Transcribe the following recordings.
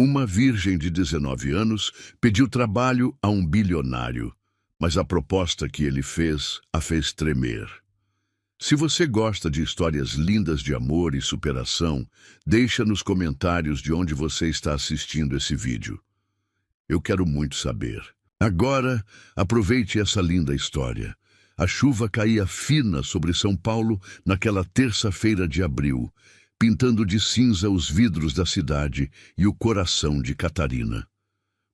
Uma virgem de 19 anos pediu trabalho a um bilionário, mas a proposta que ele fez a fez tremer. Se você gosta de histórias lindas de amor e superação, deixa nos comentários de onde você está assistindo esse vídeo. Eu quero muito saber. Agora, aproveite essa linda história. A chuva caía fina sobre São Paulo naquela terça-feira de abril, pintando de cinza os vidros da cidade e o coração de Catarina.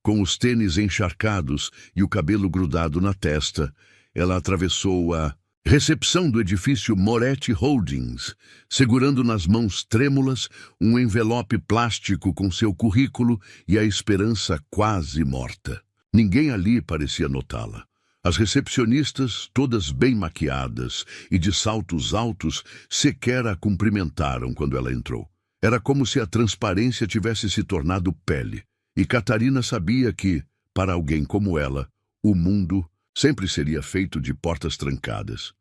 Com os tênis encharcados e o cabelo grudado na testa, ela atravessou a recepção do edifício Moretti Holdings, segurando nas mãos trêmulas um envelope plástico com seu currículo e a esperança quase morta. Ninguém ali parecia notá-la. As recepcionistas, todas bem maquiadas e de saltos altos, sequer a cumprimentaram quando ela entrou. Era como se a transparência tivesse se tornado pele. E Catarina sabia que, para alguém como ela, o mundo sempre seria feito de portas trancadas.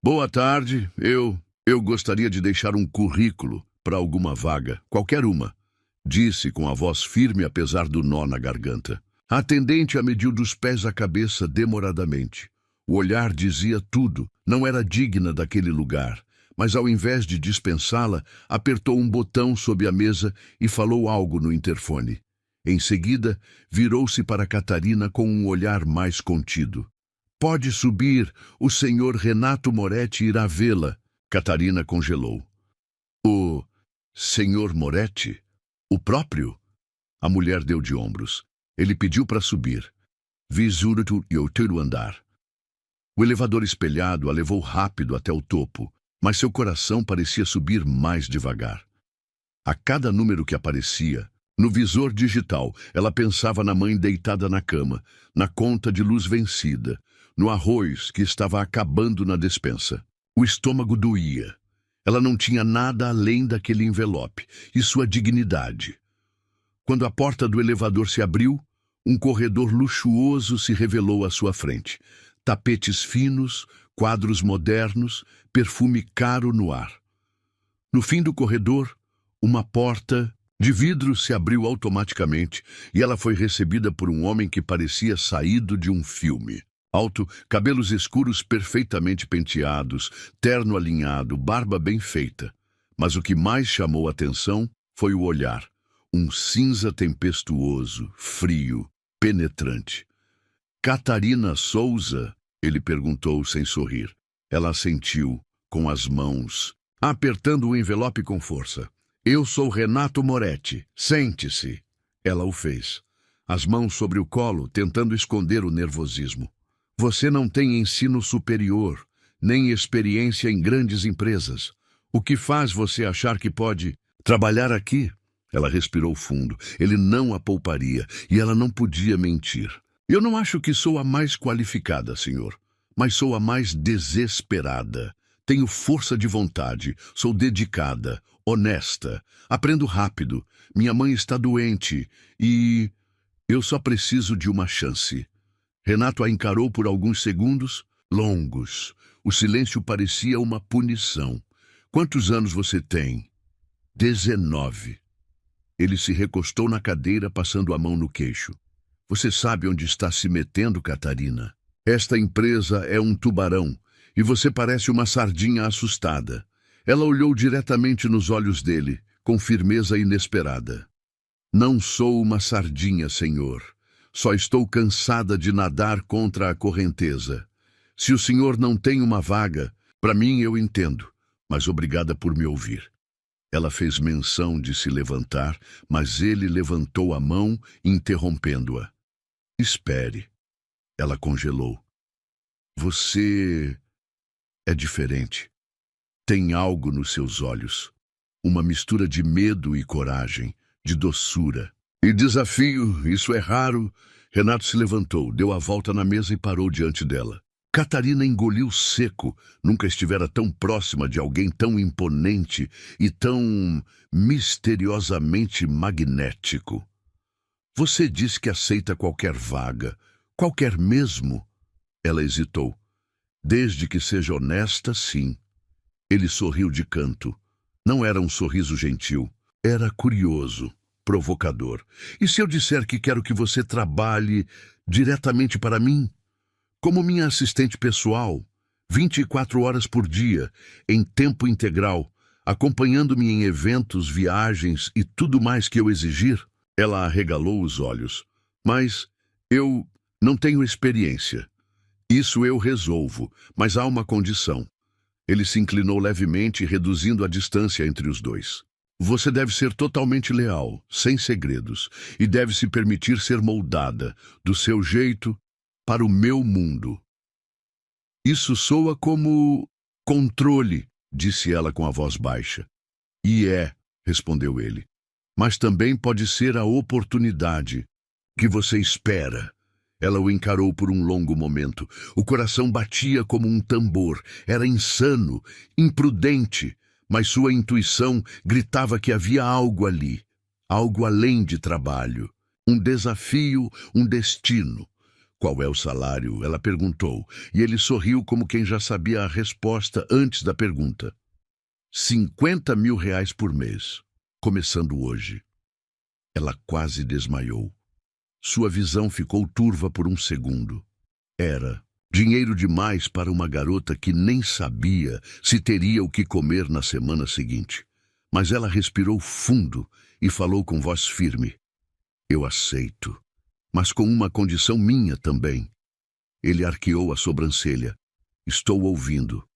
Boa tarde, eu gostaria de deixar um currículo para alguma vaga, qualquer uma, disse com a voz firme apesar do nó na garganta. A atendente a mediu dos pés à cabeça demoradamente. O olhar dizia tudo, não era digna daquele lugar, mas ao invés de dispensá-la, apertou um botão sob a mesa e falou algo no interfone. Em seguida, virou-se para Catarina com um olhar mais contido. Pode subir, o senhor Renato Moretti irá vê-la. Catarina congelou. O senhor Moretti? O próprio? A mulher deu de ombros. Ele pediu para subir. Visuro e outro andar. O elevador espelhado a levou rápido até o topo, mas seu coração parecia subir mais devagar. A cada número que aparecia, no visor digital, ela pensava na mãe deitada na cama, na conta de luz vencida, no arroz que estava acabando na despensa. O estômago doía. Ela não tinha nada além daquele envelope e sua dignidade. Quando a porta do elevador se abriu, um corredor luxuoso se revelou à sua frente. Tapetes finos, quadros modernos, perfume caro no ar. No fim do corredor, uma porta de vidro se abriu automaticamente e ela foi recebida por um homem que parecia saído de um filme. Alto, cabelos escuros perfeitamente penteados, terno alinhado, barba bem feita. Mas o que mais chamou a atenção foi o olhar. Um cinza tempestuoso, frio, penetrante. Catarina Souza? Ele perguntou sem sorrir. Ela assentiu, com as mãos, apertando o envelope com força. Eu sou Renato Moretti. Sente-se. Ela o fez. As mãos sobre o colo, tentando esconder o nervosismo. Você não tem ensino superior, nem experiência em grandes empresas. O que faz você achar que pode trabalhar aqui? Ela respirou fundo. Ele não a pouparia e ela não podia mentir. Eu não acho que sou a mais qualificada, senhor, mas sou a mais desesperada. Tenho força de vontade, sou dedicada, honesta, aprendo rápido. Minha mãe está doente e eu só preciso de uma chance. Renato a encarou por alguns segundos, longos. O silêncio parecia uma punição. Quantos anos você tem? 19. Ele se recostou na cadeira, passando a mão no queixo. Você sabe onde está se metendo, Catarina? Esta empresa é um tubarão e você parece uma sardinha assustada. Ela olhou diretamente nos olhos dele, com firmeza inesperada. Não sou uma sardinha, senhor. Só estou cansada de nadar contra a correnteza. Se o senhor não tem uma vaga, para mim eu entendo, mas obrigada por me ouvir. Ela fez menção de se levantar, mas ele levantou a mão, interrompendo-a. Espere. Ela congelou. Você é diferente. Tem algo nos seus olhos. Uma mistura de medo e coragem, de doçura. E desafio, isso é raro. Renato se levantou, deu a volta na mesa e parou diante dela. Catarina engoliu seco, nunca estivera tão próxima de alguém tão imponente e tão misteriosamente magnético. Você diz que aceita qualquer vaga, qualquer mesmo? Ela hesitou. Desde que seja honesta, sim. Ele sorriu de canto. Não era um sorriso gentil, era curioso. provocador. E se eu disser que quero que você trabalhe diretamente para mim, como minha assistente pessoal, 24 horas por dia, em tempo integral, acompanhando-me em eventos, viagens e tudo mais que eu exigir? Ela arregalou os olhos. Mas eu não tenho experiência. Isso eu resolvo, mas há uma condição. Ele se inclinou levemente, reduzindo a distância entre os dois. Você deve ser totalmente leal, sem segredos, e deve se permitir ser moldada, do seu jeito, para o meu mundo. Isso soa como controle, disse ela com a voz baixa. E é, respondeu ele. Mas também pode ser a oportunidade que você espera. Ela o encarou por um longo momento. O coração batia como um tambor. Era insano, imprudente, mas sua intuição gritava que havia algo ali, algo além de trabalho, um desafio, um destino. Qual é o salário? Ela perguntou, e ele sorriu como quem já sabia a resposta antes da pergunta. 50 mil reais por mês, começando hoje. Ela quase desmaiou. Sua visão ficou turva por um segundo. Era dinheiro demais para uma garota que nem sabia se teria o que comer na semana seguinte. Mas ela respirou fundo e falou com voz firme. Eu aceito, mas com uma condição minha também. Ele arqueou a sobrancelha. Estou ouvindo.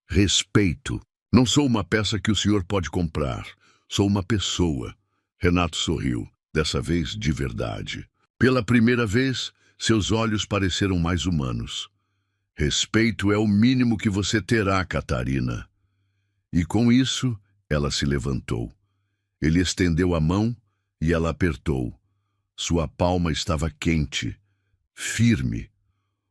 Respeito. Não sou uma peça que o senhor pode comprar. Sou uma pessoa. Renato sorriu, dessa vez de verdade. Pela primeira vez, seus olhos pareceram mais humanos. Respeito é o mínimo que você terá, Catarina. E com isso, ela se levantou. Ele estendeu a mão e ela apertou. Sua palma estava quente, firme.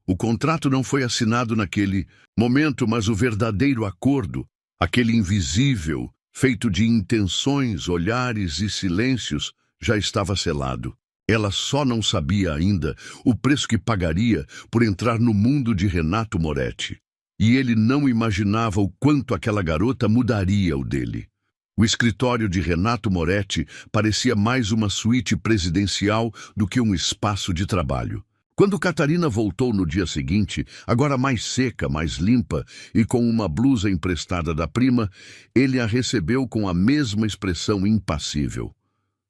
O contrato não foi assinado naquele momento, mas o verdadeiro acordo, aquele invisível, feito de intenções, olhares e silêncios, já estava selado. Ela só não sabia ainda o preço que pagaria por entrar no mundo de Renato Moretti. E ele não imaginava o quanto aquela garota mudaria o dele. O escritório de Renato Moretti parecia mais uma suíte presidencial do que um espaço de trabalho. Quando Catarina voltou no dia seguinte, agora mais seca, mais limpa e com uma blusa emprestada da prima, ele a recebeu com a mesma expressão impassível.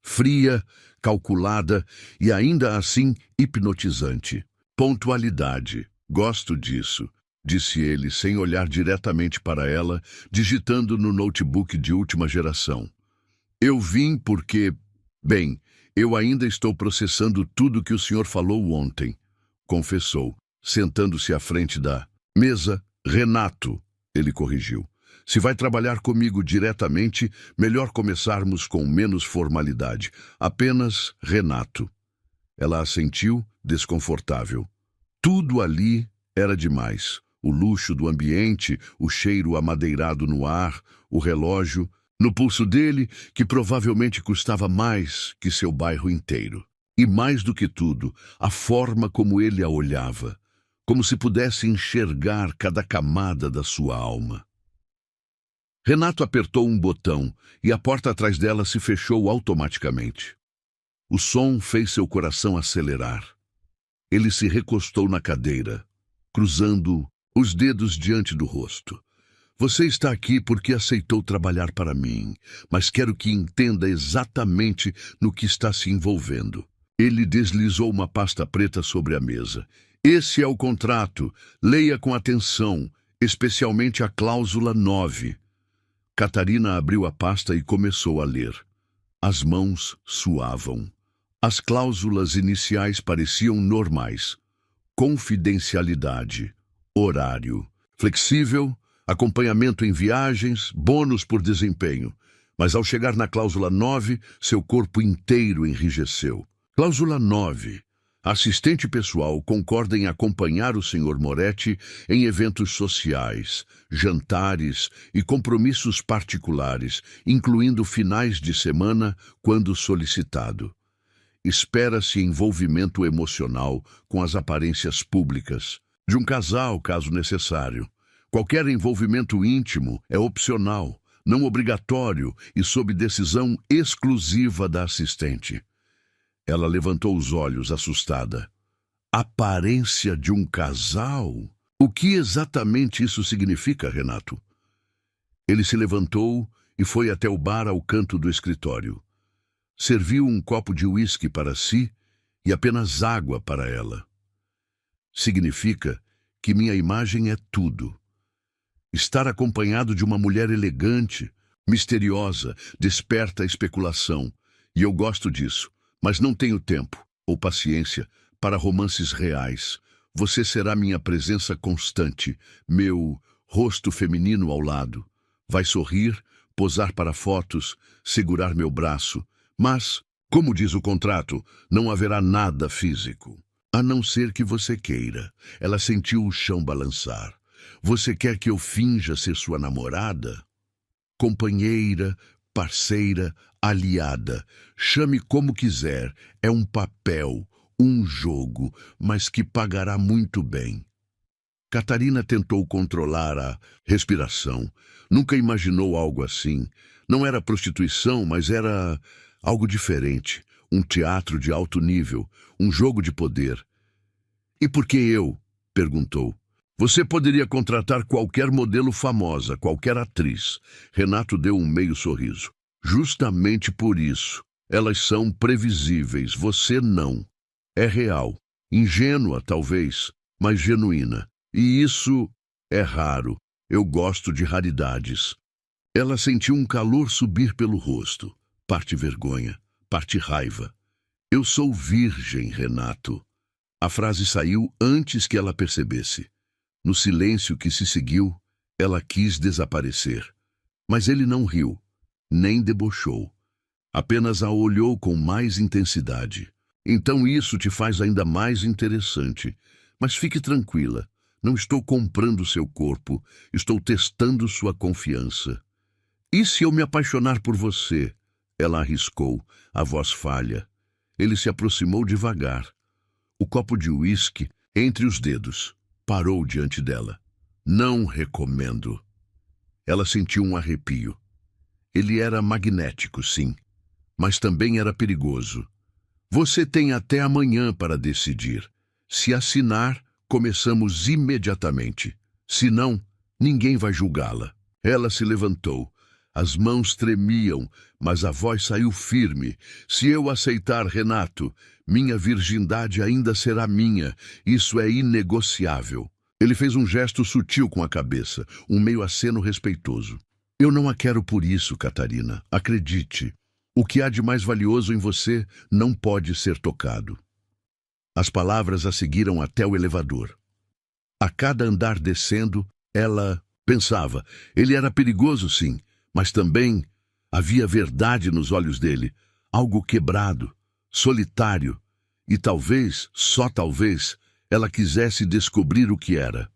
Fria, calculada e ainda assim hipnotizante. Pontualidade. Gosto disso, disse ele sem olhar diretamente para ela, digitando no notebook de última geração. Eu vim porque... Bem, eu ainda estou processando tudo que o senhor falou ontem, confessou, sentando-se à frente da mesa. Renato, ele corrigiu. Se vai trabalhar comigo diretamente, melhor começarmos com menos formalidade. Apenas Renato. Ela assentiu, desconfortável. Tudo ali era demais. O luxo do ambiente, o cheiro amadeirado no ar, o relógio, no pulso dele, que provavelmente custava mais que seu bairro inteiro. E mais do que tudo, a forma como ele a olhava, como se pudesse enxergar cada camada da sua alma. Renato apertou um botão e a porta atrás dela se fechou automaticamente. O som fez seu coração acelerar. Ele se recostou na cadeira, cruzando os dedos diante do rosto. Você está aqui porque aceitou trabalhar para mim, mas quero que entenda exatamente no que está se envolvendo. Ele deslizou uma pasta preta sobre a mesa. Esse é o contrato. Leia com atenção, especialmente a cláusula 9. Catarina abriu a pasta e começou a ler. As mãos suavam. As cláusulas iniciais pareciam normais. Confidencialidade, horário, flexível, acompanhamento em viagens, bônus por desempenho. Mas ao chegar na cláusula 9, seu corpo inteiro enrijeceu. Cláusula 9. Assistente pessoal concorda em acompanhar o Sr. Moretti em eventos sociais, jantares e compromissos particulares, incluindo finais de semana, quando solicitado. Espera-se envolvimento emocional com as aparências públicas, de um casal, caso necessário. Qualquer envolvimento íntimo é opcional, não obrigatório e sob decisão exclusiva da assistente. Ela levantou os olhos, assustada. Aparência de um casal? O que exatamente isso significa, Renato? Ele se levantou e foi até o bar ao canto do escritório. Serviu um copo de uísque para si e apenas água para ela. Significa que minha imagem é tudo. Estar acompanhado de uma mulher elegante, misteriosa, desperta a especulação. E eu gosto disso, mas não tenho tempo ou paciência para romances reais. Você será minha presença constante, meu rosto feminino ao lado. Vai sorrir, posar para fotos, segurar meu braço. Mas, como diz o contrato, não haverá nada físico. A não ser que você queira. Ela sentiu o chão balançar. Você quer que eu finja ser sua namorada? Companheira, parceira, aliada. Chame como quiser. É um papel, um jogo, mas que pagará muito bem. Catarina tentou controlar a respiração. Nunca imaginou algo assim. Não era prostituição, mas era algo diferente. Um teatro de alto nível, um jogo de poder. E por que eu? Perguntou. Você poderia contratar qualquer modelo famosa, qualquer atriz. Renato deu um meio sorriso. Justamente por isso. Elas são previsíveis, você não. É real. Ingênua, talvez, mas genuína. E isso é raro. Eu gosto de raridades. Ela sentiu um calor subir pelo rosto. Parte vergonha, parte raiva. Eu sou virgem, Renato. A frase saiu antes que ela percebesse. No silêncio que se seguiu, ela quis desaparecer. Mas ele não riu, nem debochou. Apenas a olhou com mais intensidade. Então isso te faz ainda mais interessante. Mas fique tranquila, não estou comprando seu corpo, estou testando sua confiança. E se eu me apaixonar por você? Ela arriscou, a voz falha. Ele se aproximou devagar. O copo de uísque entre os dedos. Parou diante dela. Não recomendo. Ela sentiu um arrepio. Ele era magnético, sim, mas também era perigoso. Você tem até amanhã para decidir. Se assinar, começamos imediatamente. Se não, ninguém vai julgá-la. Ela se levantou. As mãos tremiam, mas a voz saiu firme. Se eu aceitar, Renato, minha virgindade ainda será minha. Isso é inegociável. Ele fez um gesto sutil com a cabeça, um meio aceno respeitoso. Eu não a quero por isso, Catarina. Acredite. O que há de mais valioso em você não pode ser tocado. As palavras a seguiram até o elevador. A cada andar descendo, ela pensava. Ele era perigoso, sim. Mas também havia verdade nos olhos dele, algo quebrado, solitário, e talvez, só talvez, ela quisesse descobrir o que era.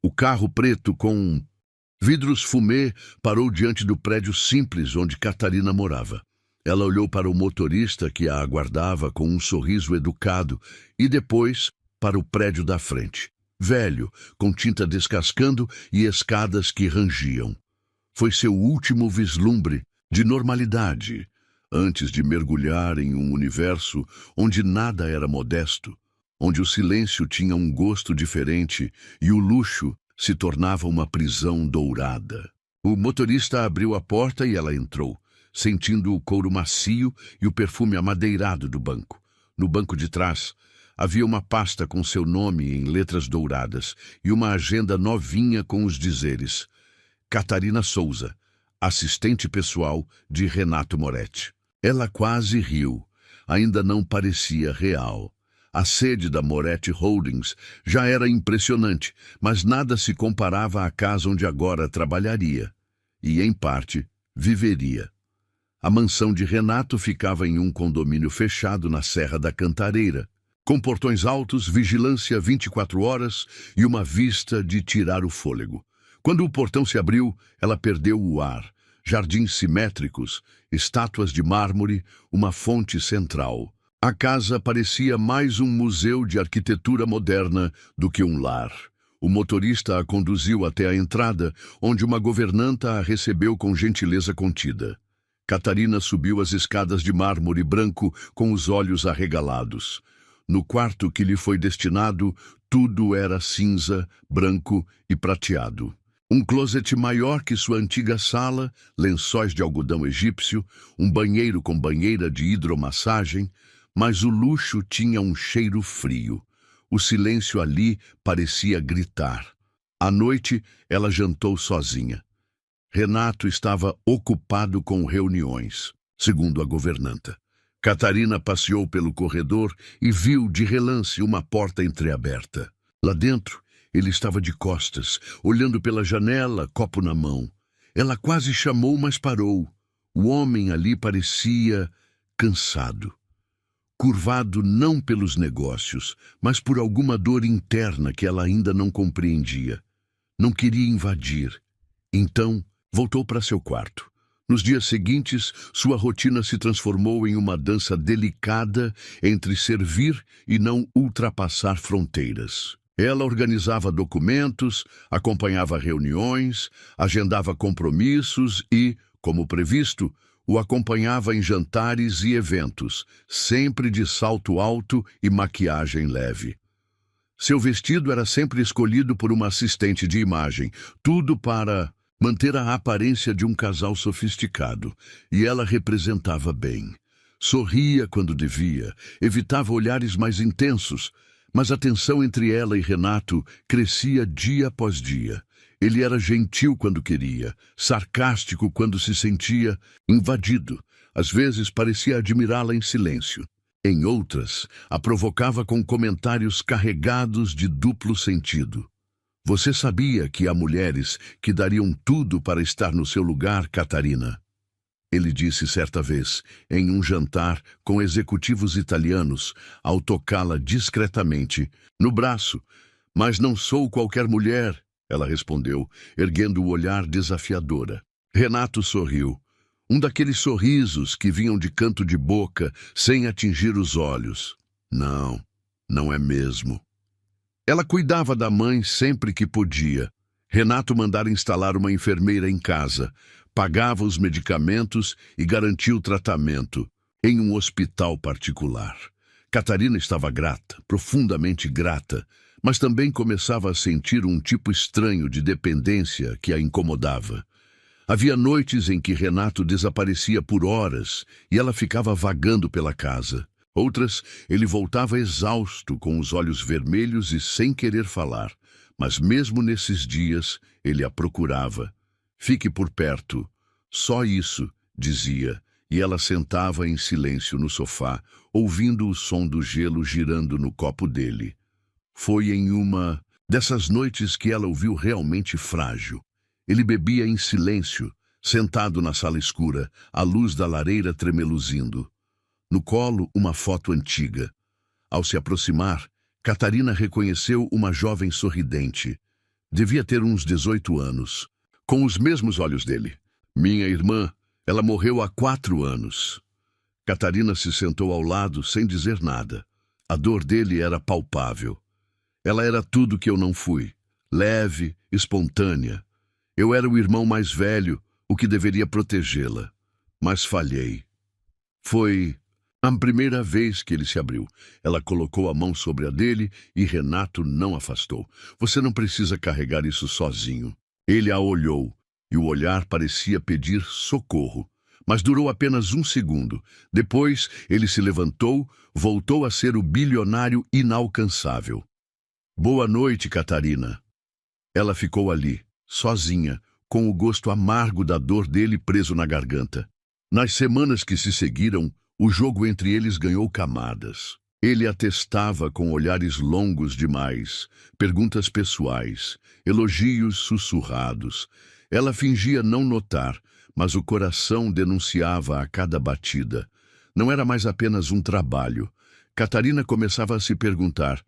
O carro preto com vidros fumê parou diante do prédio simples onde Catarina morava. Ela olhou para o motorista que a aguardava com um sorriso educado e depois para o prédio da frente, velho, com tinta descascando e escadas que rangiam. Foi seu último vislumbre de normalidade, antes de mergulhar em um universo onde nada era modesto, onde o silêncio tinha um gosto diferente e o luxo se tornava uma prisão dourada. O motorista abriu a porta e ela entrou, sentindo o couro macio e o perfume amadeirado do banco. No banco de trás, havia uma pasta com seu nome em letras douradas e uma agenda novinha com os dizeres: Catarina Souza, assistente pessoal de Renato Moretti. Ela quase riu. Ainda não parecia real. A sede da Moretti Holdings já era impressionante, mas nada se comparava à casa onde agora trabalharia. E, em parte, viveria. A mansão de Renato ficava em um condomínio fechado na Serra da Cantareira, com portões altos, vigilância 24 horas e uma vista de tirar o fôlego. Quando o portão se abriu, ela perdeu o ar. Jardins simétricos, estátuas de mármore, uma fonte central. A casa parecia mais um museu de arquitetura moderna do que um lar. O motorista a conduziu até a entrada, onde uma governanta a recebeu com gentileza contida. Catarina subiu as escadas de mármore branco com os olhos arregalados. No quarto que lhe foi destinado, tudo era cinza, branco e prateado. Um closet maior que sua antiga sala, lençóis de algodão egípcio, um banheiro com banheira de hidromassagem, mas o luxo tinha um cheiro frio. O silêncio ali parecia gritar. À noite, ela jantou sozinha. Renato estava ocupado com reuniões, segundo a governanta. Catarina passeou pelo corredor e viu de relance uma porta entreaberta. Lá dentro, ele estava de costas, olhando pela janela, copo na mão. Ela quase chamou, mas parou. O homem ali parecia cansado. Curvado não pelos negócios, mas por alguma dor interna que ela ainda não compreendia. Não queria invadir. Então, voltou para seu quarto. Nos dias seguintes, sua rotina se transformou em uma dança delicada entre servir e não ultrapassar fronteiras. Ela organizava documentos, acompanhava reuniões, agendava compromissos e, como previsto, o acompanhava em jantares e eventos, sempre de salto alto e maquiagem leve. Seu vestido era sempre escolhido por uma assistente de imagem, tudo para manter a aparência de um casal sofisticado, e ela representava bem. Sorria quando devia, evitava olhares mais intensos, mas a tensão entre ela e Renato crescia dia após dia. Ele era gentil quando queria, sarcástico quando se sentia invadido. Às vezes parecia admirá-la em silêncio. Em outras, a provocava com comentários carregados de duplo sentido. Você sabia que há mulheres que dariam tudo para estar no seu lugar, Catarina? Ele disse certa vez, em um jantar com executivos italianos, ao tocá-la discretamente no braço. Mas não sou qualquer mulher, ela respondeu, erguendo o olhar desafiadora. Renato sorriu. Um daqueles sorrisos que vinham de canto de boca, sem atingir os olhos. Não, não é mesmo. Ela cuidava da mãe sempre que podia. Renato mandara instalar uma enfermeira em casa, pagava os medicamentos e garantia o tratamento, em um hospital particular. Catarina estava grata, profundamente grata, mas também começava a sentir um tipo estranho de dependência que a incomodava. Havia noites em que Renato desaparecia por horas e ela ficava vagando pela casa. Outras, ele voltava exausto, com os olhos vermelhos e sem querer falar. Mas mesmo nesses dias, ele a procurava. Fique por perto. Só isso, dizia, e ela sentava em silêncio no sofá, ouvindo o som do gelo girando no copo dele. Foi em uma dessas noites que ela o viu realmente frágil. Ele bebia em silêncio, sentado na sala escura, a luz da lareira tremeluzindo. No colo, uma foto antiga. Ao se aproximar, Catarina reconheceu uma jovem sorridente. Devia ter uns 18 anos, com os mesmos olhos dele. Minha irmã, ela morreu há 4 anos. Catarina se sentou ao lado sem dizer nada. A dor dele era palpável. Ela era tudo que eu não fui. Leve, espontânea. Eu era o irmão mais velho, o que deveria protegê-la. Mas falhei. Foi a primeira vez que ele se abriu. Ela colocou a mão sobre a dele e Renato não afastou. Você não precisa carregar isso sozinho. Ele a olhou e o olhar parecia pedir socorro. Mas durou apenas 1 segundo. Depois, ele se levantou, voltou a ser o bilionário inalcançável. Boa noite, Catarina. Ela ficou ali, sozinha, com o gosto amargo da dor dele preso na garganta. Nas semanas que se seguiram, o jogo entre eles ganhou camadas. Ele a testava com olhares longos demais, perguntas pessoais, elogios sussurrados. Ela fingia não notar, mas o coração denunciava a cada batida. Não era mais apenas um trabalho. Catarina começava a se perguntar,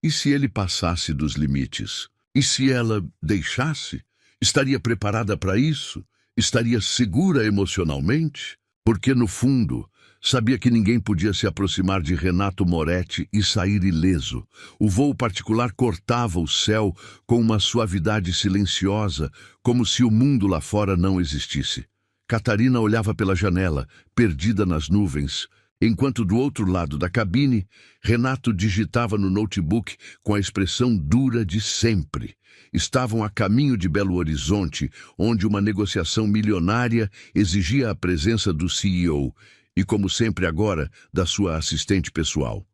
e se ele passasse dos limites? E se ela deixasse? Estaria preparada para isso? Estaria segura emocionalmente? Porque, no fundo, Sabia que ninguém podia se aproximar de Renato Moretti e sair ileso. O voo particular cortava o céu com uma suavidade silenciosa, como se o mundo lá fora não existisse. Catarina olhava pela janela, perdida nas nuvens, enquanto do outro lado da cabine, Renato digitava no notebook com a expressão dura de sempre. Estavam a caminho de Belo Horizonte, onde uma negociação milionária exigia a presença do CEO e, como sempre agora, da sua assistente pessoal.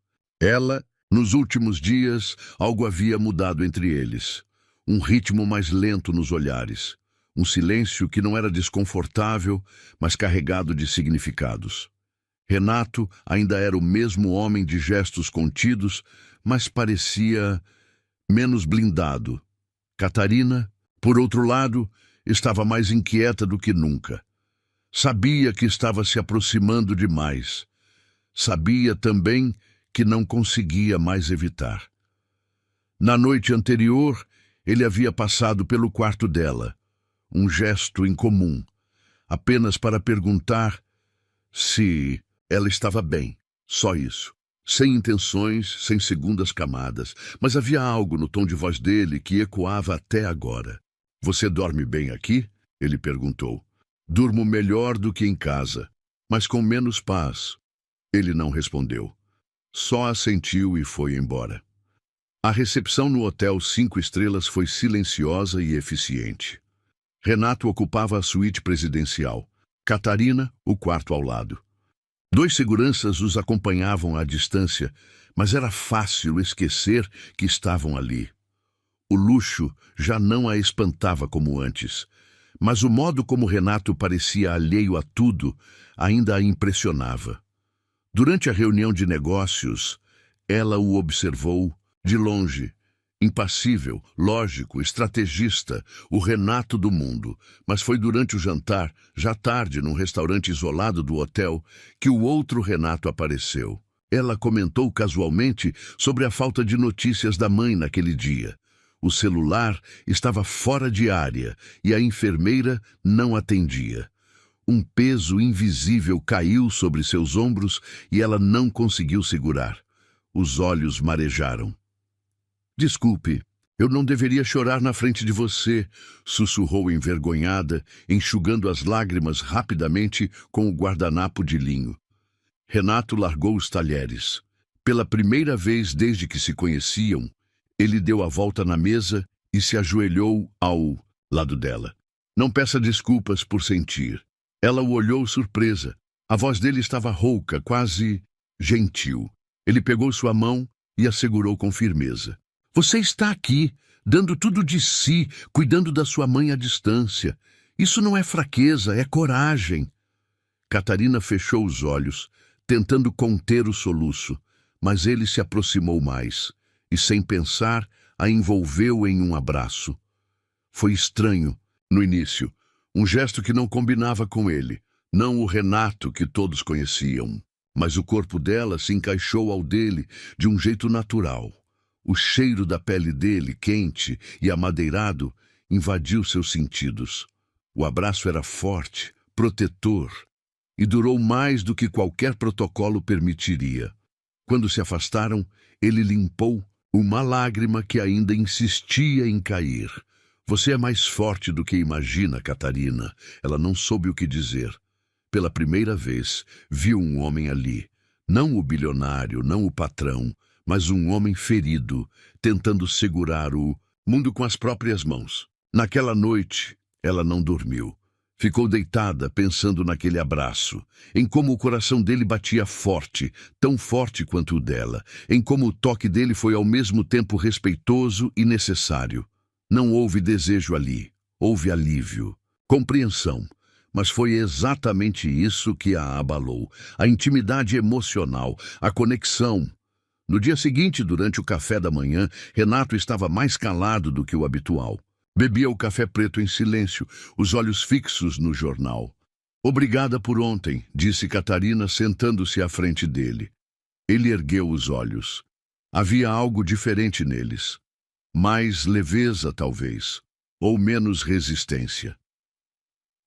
Nos últimos dias, algo havia mudado entre eles. Um ritmo mais lento nos olhares. Um silêncio que não era desconfortável, mas carregado de significados. Renato ainda era o mesmo homem de gestos contidos, mas parecia menos blindado. Catarina, por outro lado, estava mais inquieta do que nunca. Sabia que estava se aproximando demais. Sabia também que não conseguia mais evitar. Na noite anterior, ele havia passado pelo quarto dela, um gesto incomum, apenas para perguntar se ela estava bem, só isso. Sem intenções, sem segundas camadas, mas havia algo no tom de voz dele que ecoava até agora. "Você dorme bem aqui?" ele perguntou. "Durmo melhor do que em casa, mas com menos paz." Ele não respondeu. Só assentiu e foi embora. A recepção no hotel 5 estrelas foi silenciosa e eficiente. Renato ocupava a suíte presidencial. Catarina, o quarto ao lado. 2 seguranças os acompanhavam à distância, mas era fácil esquecer que estavam ali. O luxo já não a espantava como antes, mas o modo como Renato parecia alheio a tudo ainda a impressionava. Durante a reunião de negócios, ela o observou de longe, impassível, lógico, estrategista, o Renato do mundo. Mas foi durante o jantar, já tarde, num restaurante isolado do hotel, que o outro Renato apareceu. Ela comentou casualmente sobre a falta de notícias da mãe naquele dia. O celular estava fora de área e a enfermeira não atendia. Um peso invisível caiu sobre seus ombros e ela não conseguiu segurar. Os olhos marejaram. "Desculpe, eu não deveria chorar na frente de você", sussurrou envergonhada, enxugando as lágrimas rapidamente com o guardanapo de linho. Renato largou os talheres. Pela primeira vez desde que se conheciam, ele deu a volta na mesa e se ajoelhou ao lado dela. "Não peça desculpas por sentir." Ela o olhou surpresa. A voz dele estava rouca, quase gentil. Ele pegou sua mão e a segurou com firmeza. "Você está aqui, dando tudo de si, cuidando da sua mãe à distância. Isso não é fraqueza, é coragem." Catarina fechou os olhos, tentando conter o soluço, mas ele se aproximou mais e, sem pensar, a envolveu em um abraço. Foi estranho, no início, um gesto que não combinava com ele, não o Renato que todos conheciam, mas o corpo dela se encaixou ao dele de um jeito natural. O cheiro da pele dele, quente e amadeirado, invadiu seus sentidos. O abraço era forte, protetor, e durou mais do que qualquer protocolo permitiria. Quando se afastaram, ele limpou uma lágrima que ainda insistia em cair. "Você é mais forte do que imagina, Catarina." Ela não soube o que dizer. Pela primeira vez, viu um homem ali. Não o bilionário, não o patrão, mas um homem ferido, tentando segurar o mundo com as próprias mãos. Naquela noite, ela não dormiu. Ficou deitada, pensando naquele abraço, em como o coração dele batia forte, tão forte quanto o dela, em como o toque dele foi ao mesmo tempo respeitoso e necessário. Não houve desejo ali, houve alívio, compreensão. Mas foi exatamente isso que a abalou, a intimidade emocional, a conexão. No dia seguinte, durante o café da manhã, Renato estava mais calado do que o habitual. Bebia o café preto em silêncio, os olhos fixos no jornal. "Obrigada por ontem", disse Catarina, sentando-se à frente dele. Ele ergueu os olhos. Havia algo diferente neles. Mais leveza, talvez, ou menos resistência.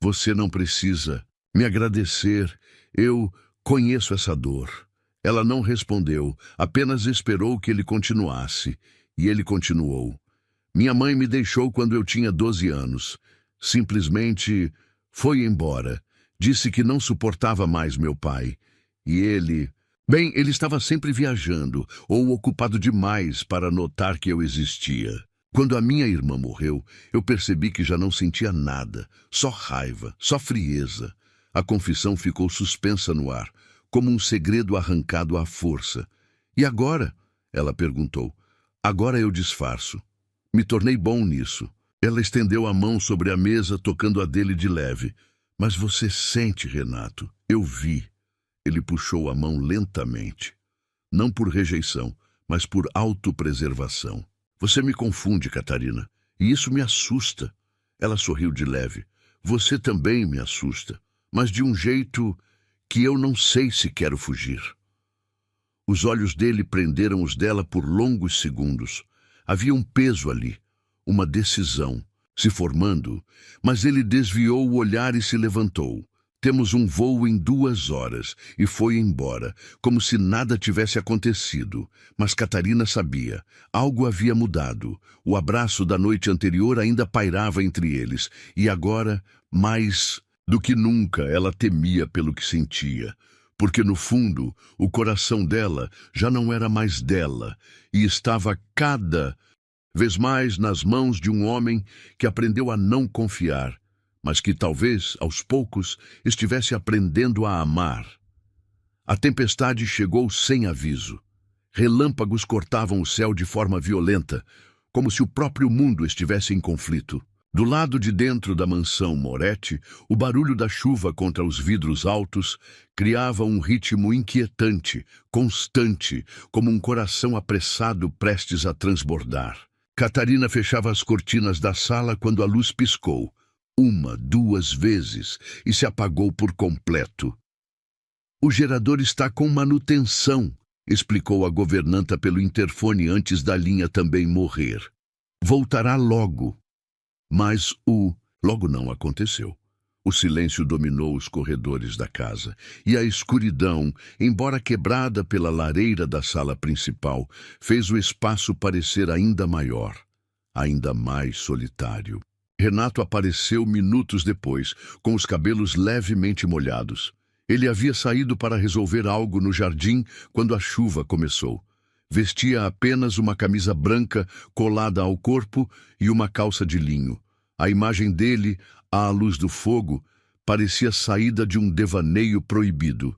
"Você não precisa me agradecer. Eu Conheço essa dor. Ela não respondeu, apenas esperou que ele continuasse. E ele continuou. Minha mãe me deixou quando eu tinha 12 anos. Simplesmente foi embora. Disse que não suportava mais meu pai. E ele... Bem, ele estava sempre viajando ou ocupado demais para notar que eu existia. Quando a minha irmã morreu, eu percebi que já não sentia nada, só raiva, só frieza. A confissão ficou suspensa no ar, como um segredo arrancado à força. E agora? Ela perguntou. Agora eu disfarço. Me tornei bom nisso. Ela estendeu a mão sobre a mesa, tocando a dele de leve. Mas você sente, Renato. Eu vi. Ele puxou a mão lentamente. Não por rejeição, mas por autopreservação. Você me confunde, Catarina, e isso me assusta. Ela sorriu de leve. Você também me assusta, mas de um jeito que eu não sei se quero fugir. Os olhos dele prenderam os dela por longos segundos. Havia um peso ali, uma decisão, se formando, mas ele desviou o olhar e se levantou. Temos um voo em 2 horas, e foi embora, como se nada tivesse acontecido. Mas Catarina sabia, algo havia mudado. O abraço da noite anterior ainda pairava entre eles, e agora, mais do que nunca, ela temia pelo que sentia. Porque, no fundo, o coração dela já não era mais dela, e estava cada vez mais nas mãos de um homem que aprendeu a não confiar, mas que talvez, aos poucos, estivesse aprendendo a amar. A tempestade chegou sem aviso. Relâmpagos cortavam o céu de forma violenta, como se o próprio mundo estivesse em conflito. Do lado de dentro da mansão Moretti, o barulho da chuva contra os vidros altos criava um ritmo inquietante, constante, como um coração apressado prestes a transbordar. Catarina fechava as cortinas da sala quando a luz piscou. 1, 2 vezes, e se apagou por completo. O gerador está com manutenção, explicou a governanta pelo interfone antes da linha também morrer. Voltará logo. Mas logo não aconteceu. O silêncio dominou os corredores da casa, e a escuridão, embora quebrada pela lareira da sala principal, fez o espaço parecer ainda maior, ainda mais solitário. Renato apareceu minutos depois, com os cabelos levemente molhados. Ele havia saído para resolver algo no jardim quando a chuva começou. Vestia apenas uma camisa branca colada ao corpo e uma calça de linho. A imagem dele, à luz do fogo, parecia saída de um devaneio proibido.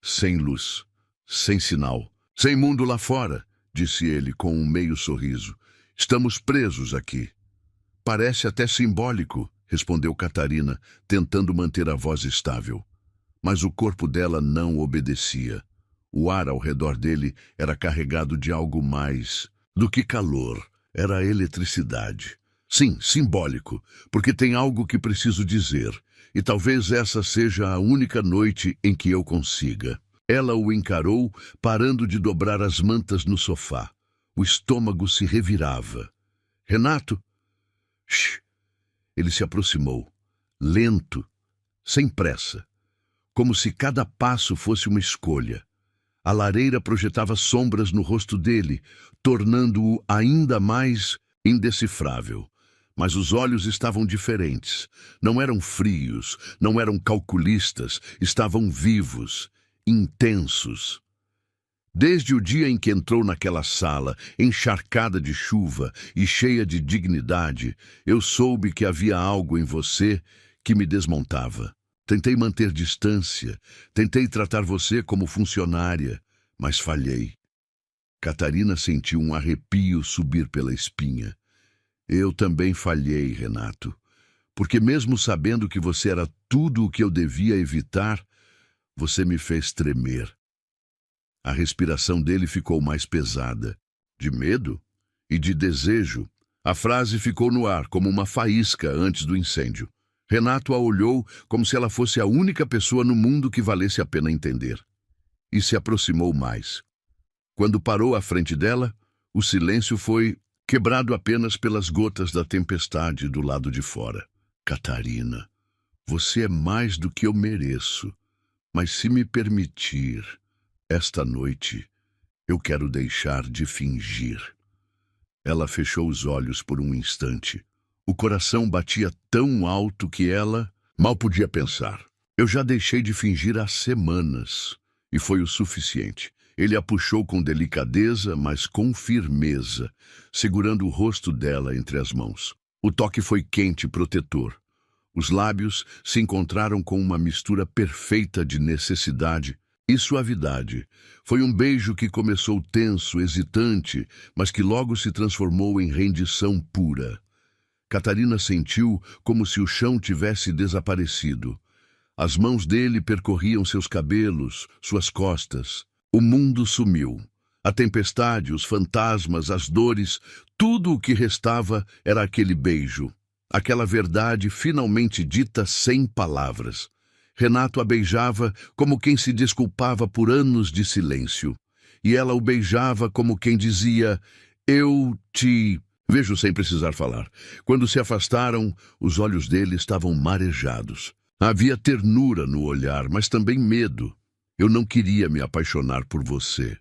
Sem luz, sem sinal, sem mundo lá fora, disse ele com um meio sorriso. Estamos presos aqui. Parece até simbólico, respondeu Catarina, tentando manter a voz estável. Mas o corpo dela não obedecia. O ar ao redor dele era carregado de algo mais do que calor. Era eletricidade. Sim, simbólico, porque tem algo que preciso dizer, e talvez essa seja a única noite em que eu consiga. Ela o encarou, parando de dobrar as mantas no sofá. O estômago se revirava. Renato? Shh! Ele se aproximou, lento, sem pressa, como se cada passo fosse uma escolha. A lareira projetava sombras no rosto dele, tornando-o ainda mais indecifrável. Mas os olhos estavam diferentes. Não eram frios, não eram calculistas, estavam vivos, intensos. Desde o dia em que entrou naquela sala, encharcada de chuva e cheia de dignidade, eu soube que havia algo em você que me desmontava. Tentei manter distância, tentei tratar você como funcionária, mas falhei. Catarina sentiu um arrepio subir pela espinha. Eu também falhei, Renato, porque mesmo sabendo que você era tudo o que eu devia evitar, você me fez tremer. A respiração dele ficou mais pesada, de medo e de desejo. A frase ficou no ar como uma faísca antes do incêndio. Renato a olhou como se ela fosse a única pessoa no mundo que valesse a pena entender. E se aproximou mais. Quando parou à frente dela, o silêncio foi quebrado apenas pelas gotas da tempestade do lado de fora. Catarina, você é mais do que eu mereço. Mas se me permitir, esta noite, eu quero deixar de fingir. Ela fechou os olhos por um instante. O coração batia tão alto que ela mal podia pensar. Eu já deixei de fingir há semanas, e foi o suficiente. Ele a puxou com delicadeza, mas com firmeza, segurando o rosto dela entre as mãos. O toque foi quente e protetor. Os lábios se encontraram com uma mistura perfeita de necessidade e suavidade. Foi um beijo que começou tenso, hesitante, mas que logo se transformou em rendição pura. Catarina sentiu como se o chão tivesse desaparecido. As mãos dele percorriam seus cabelos, suas costas. O mundo sumiu. A tempestade, os fantasmas, as dores, tudo o que restava era aquele beijo. Aquela verdade finalmente dita sem palavras. Renato a beijava como quem se desculpava por anos de silêncio. E ela o beijava como quem dizia, eu te... Vejo sem precisar falar. Quando se afastaram, os olhos dele estavam marejados. Havia ternura no olhar, mas também medo. Eu não queria me apaixonar por você.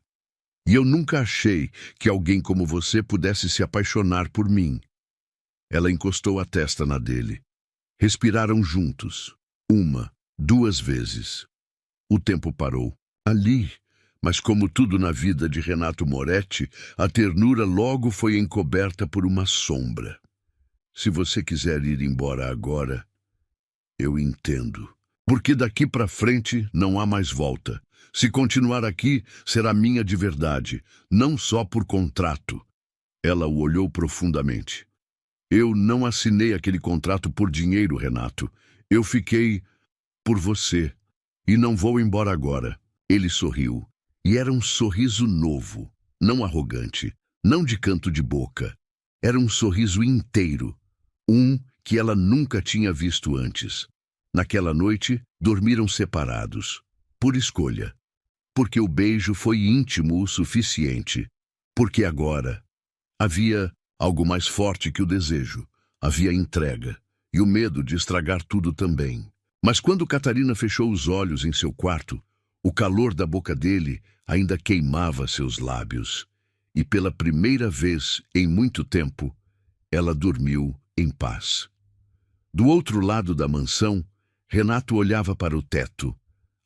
E eu nunca achei que alguém como você pudesse se apaixonar por mim. Ela encostou a testa na dele. Respiraram juntos. 1, 2 vezes. O tempo parou. Ali, mas como tudo na vida de Renato Moretti, a ternura logo foi encoberta por uma sombra. Se você quiser ir embora agora, eu entendo. Porque daqui para frente não há mais volta. Se continuar aqui, será minha de verdade, não só por contrato. Ela o olhou profundamente. Eu não assinei aquele contrato por dinheiro, Renato. Eu fiquei por você. E não vou embora agora. Ele sorriu. E era um sorriso novo, não arrogante, não de canto de boca. Era um sorriso inteiro, um que ela nunca tinha visto antes. Naquela noite, dormiram separados, por escolha. Porque o beijo foi íntimo o suficiente. Porque agora havia algo mais forte que o desejo. Havia entrega e o medo de estragar tudo também. Mas quando Catarina fechou os olhos em seu quarto, o calor da boca dele ainda queimava seus lábios. E pela primeira vez em muito tempo, ela dormiu em paz. Do outro lado da mansão, Renato olhava para o teto,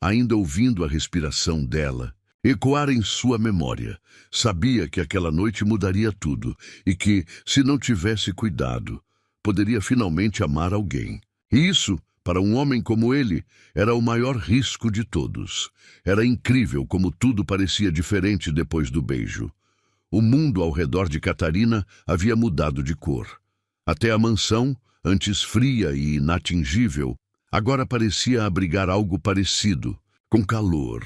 ainda ouvindo a respiração dela, ecoar em sua memória. Sabia que aquela noite mudaria tudo e que, se não tivesse cuidado, poderia finalmente amar alguém. E isso, para um homem como ele, era o maior risco de todos. Era incrível como tudo parecia diferente depois do beijo. O mundo ao redor de Catarina havia mudado de cor. Até a mansão, antes fria e inatingível, agora parecia abrigar algo parecido, com calor.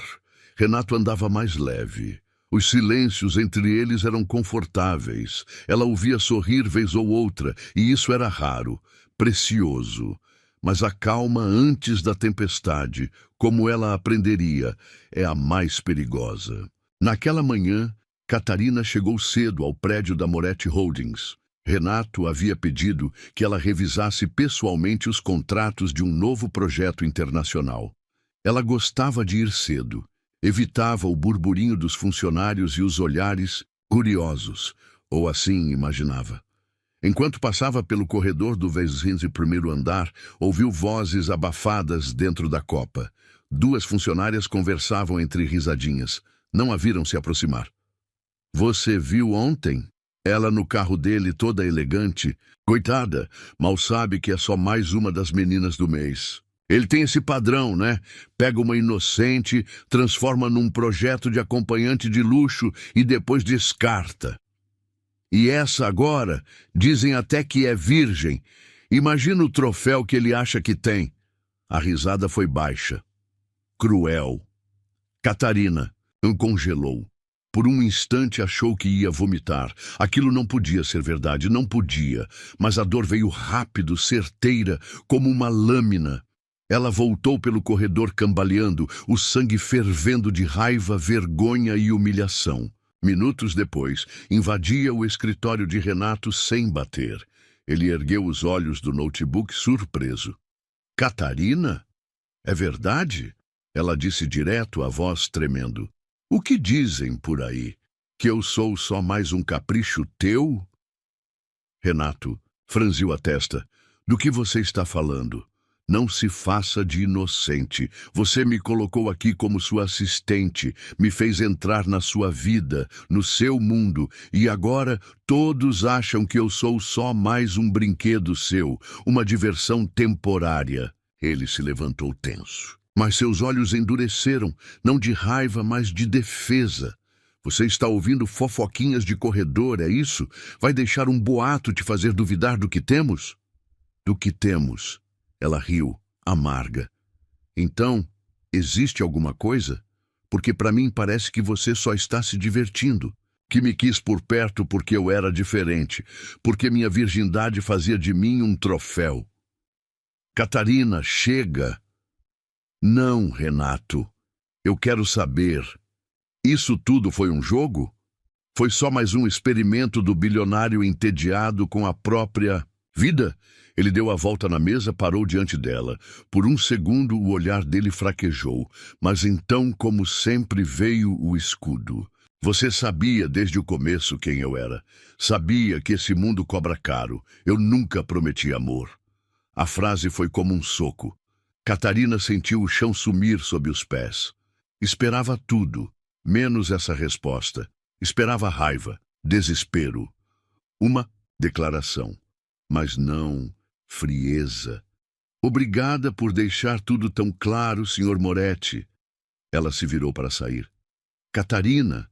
Renato andava mais leve. Os silêncios entre eles eram confortáveis. Ela ouvia sorrir vez ou outra, e isso era raro, precioso. Mas a calma antes da tempestade, como ela aprenderia, é a mais perigosa. Naquela manhã, Catarina chegou cedo ao prédio da Moretti Holdings. Renato havia pedido que ela revisasse pessoalmente os contratos de um novo projeto internacional. Ela gostava de ir cedo. Evitava o burburinho dos funcionários e os olhares curiosos, ou assim imaginava. Enquanto passava pelo corredor do Vezins primeiro andar, ouviu vozes abafadas dentro da copa. 2 funcionárias conversavam entre risadinhas. Não a viram se aproximar. Você viu ontem? Ela no carro dele, toda elegante. Coitada, mal sabe que é só mais uma das meninas do mês. Ele tem esse padrão, né? Pega uma inocente, transforma num projeto de acompanhante de luxo e depois descarta. E essa agora, dizem até que é virgem. Imagina o troféu que ele acha que tem. A risada foi baixa. Cruel. Catarina congelou. Por um instante achou que ia vomitar. Aquilo não podia ser verdade, não podia. Mas a dor veio rápido, certeira, como uma lâmina. Ela voltou pelo corredor cambaleando, o sangue fervendo de raiva, vergonha e humilhação. Minutos depois, invadia o escritório de Renato sem bater. Ele ergueu os olhos do notebook surpreso. Catarina? É verdade? Ela disse direto, a voz tremendo. O que dizem por aí? Que eu sou só mais um capricho teu? Renato franziu a testa. Do que você está falando? Não se faça de inocente. Você me colocou aqui como sua assistente, me fez entrar na sua vida, no seu mundo, e agora todos acham que eu sou só mais um brinquedo seu, uma diversão temporária. Ele se levantou tenso. Mas seus olhos endureceram, não de raiva, mas de defesa. Você está ouvindo fofoquinhas de corredor, é isso? Vai deixar um boato te fazer duvidar do que temos? Do que temos. Ela riu, amarga. Então, existe alguma coisa? Porque para mim parece que você só está se divertindo. Que me quis por perto porque eu era diferente. Porque minha virgindade fazia de mim um troféu. Catarina, chega. Não, Renato. Eu quero saber. Isso tudo foi um jogo? Foi só mais um experimento do bilionário entediado com a própria vida? Ele deu a volta na mesa, parou diante dela. Por um segundo o olhar dele fraquejou, mas então, como sempre, veio o escudo. Você sabia desde o começo quem eu era. Sabia que esse mundo cobra caro. Eu nunca prometi amor. A frase foi como um soco. Catarina sentiu o chão sumir sob os pés. Esperava tudo, menos essa resposta. Esperava raiva, desespero. Uma declaração, mas não frieza. Obrigada por deixar tudo tão claro, Sr. Moretti. Ela se virou para sair. Catarina,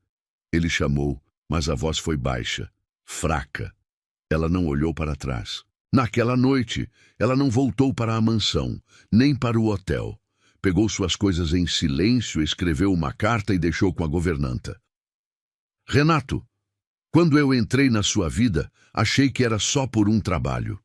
ele chamou, mas a voz foi baixa, fraca. Ela não olhou para trás. Naquela noite, ela não voltou para a mansão, nem para o hotel. Pegou suas coisas em silêncio, escreveu uma carta e deixou com a governanta. Renato, quando eu entrei na sua vida, achei que era só por um trabalho.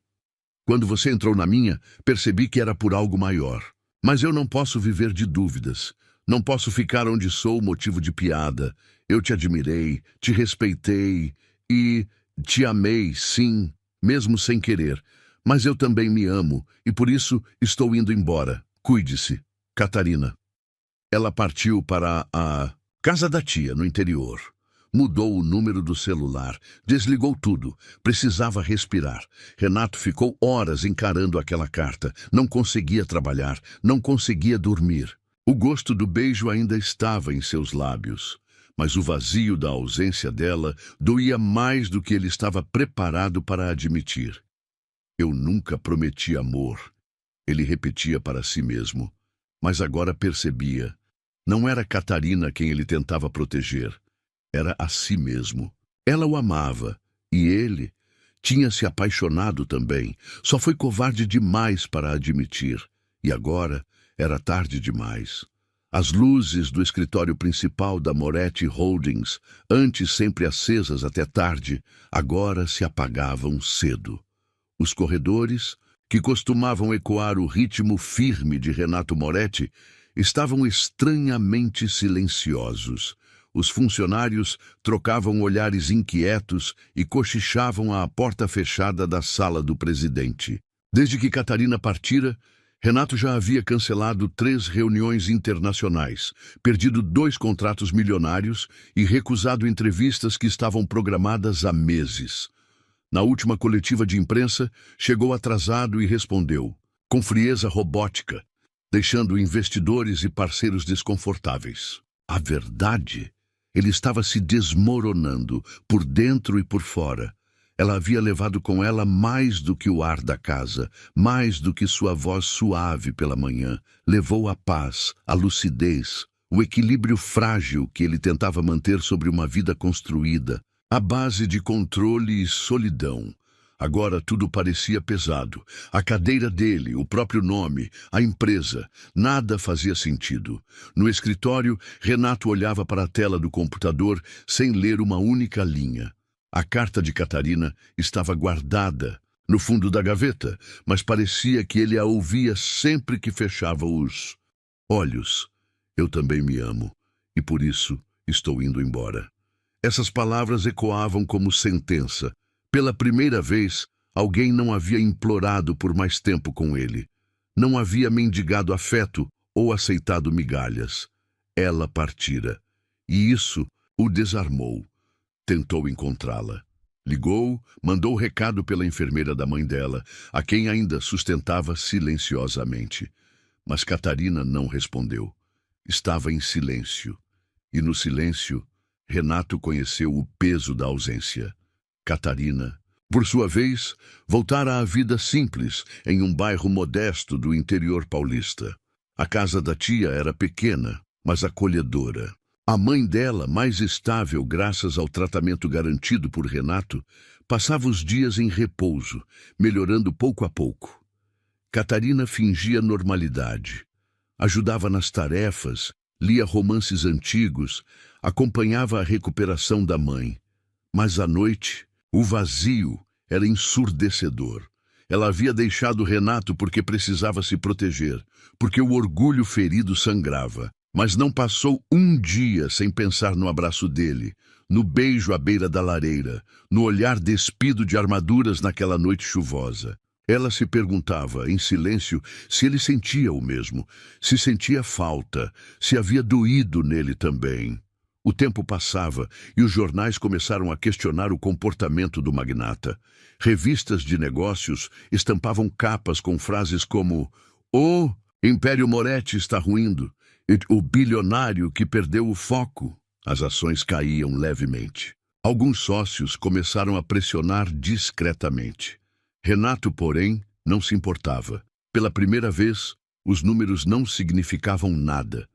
Quando você entrou na minha, percebi que era por algo maior. Mas eu não posso viver de dúvidas. Não posso ficar onde sou motivo de piada. Eu te admirei, te respeitei e te amei, sim, mesmo sem querer. Mas eu também me amo e por isso estou indo embora. Cuide-se, Catarina. Ela partiu para a casa da tia, no interior. Mudou o número do celular, desligou tudo, precisava respirar. Renato ficou horas encarando aquela carta, não conseguia trabalhar, não conseguia dormir. O gosto do beijo ainda estava em seus lábios, mas o vazio da ausência dela doía mais do que ele estava preparado para admitir. Eu nunca prometi amor, ele repetia para si mesmo, mas agora percebia. Não era Catarina quem ele tentava proteger. Era a si mesmo. Ela o amava, e ele tinha se apaixonado também. Só foi covarde demais para admitir. E agora era tarde demais. As luzes do escritório principal da Moretti Holdings, antes sempre acesas até tarde, agora se apagavam cedo. Os corredores, que costumavam ecoar o ritmo firme de Renato Moretti, estavam estranhamente silenciosos. Os funcionários trocavam olhares inquietos e cochichavam à porta fechada da sala do presidente. Desde que Catarina partira, Renato já havia cancelado 3 reuniões internacionais, perdido 2 contratos milionários e recusado entrevistas que estavam programadas há meses. Na última coletiva de imprensa, chegou atrasado e respondeu, com frieza robótica, deixando investidores e parceiros desconfortáveis. A verdade? Ele estava se desmoronando, por dentro e por fora. Ela havia levado com ela mais do que o ar da casa, mais do que sua voz suave pela manhã. Levou a paz, a lucidez, o equilíbrio frágil que ele tentava manter sobre uma vida construída, à base de controle e solidão. Agora tudo parecia pesado. A cadeira dele, o próprio nome, a empresa, nada fazia sentido. No escritório, Renato olhava para a tela do computador sem ler uma única linha. A carta de Catarina estava guardada no fundo da gaveta, mas parecia que ele a ouvia sempre que fechava os olhos. Eu também me amo, e por isso estou indo embora. Essas palavras ecoavam como sentença. Pela primeira vez, alguém não havia implorado por mais tempo com ele. Não havia mendigado afeto ou aceitado migalhas. Ela partira, e isso o desarmou. Tentou encontrá-la. Ligou, mandou recado pela enfermeira da mãe dela, a quem ainda sustentava silenciosamente. Mas Catarina não respondeu. Estava em silêncio. E no silêncio, Renato conheceu o peso da ausência. Catarina, por sua vez, voltara à vida simples em um bairro modesto do interior paulista. A casa da tia era pequena, mas acolhedora. A mãe dela, mais estável graças ao tratamento garantido por Renato, passava os dias em repouso, melhorando pouco a pouco. Catarina fingia normalidade. Ajudava nas tarefas, lia romances antigos, acompanhava a recuperação da mãe. Mas à noite, o vazio era ensurdecedor. Ela havia deixado Renato porque precisava se proteger, porque o orgulho ferido sangrava. Mas não passou um dia sem pensar no abraço dele, no beijo à beira da lareira, no olhar despido de armaduras naquela noite chuvosa. Ela se perguntava, em silêncio, se ele sentia o mesmo, se sentia falta, se havia doído nele também. O tempo passava e os jornais começaram a questionar o comportamento do magnata. Revistas de negócios estampavam capas com frases como "O Império Moretti está ruindo", o bilionário que perdeu o foco. As ações caíam levemente. Alguns sócios começaram a pressionar discretamente. Renato, porém, não se importava. Pela primeira vez, os números não significavam nada.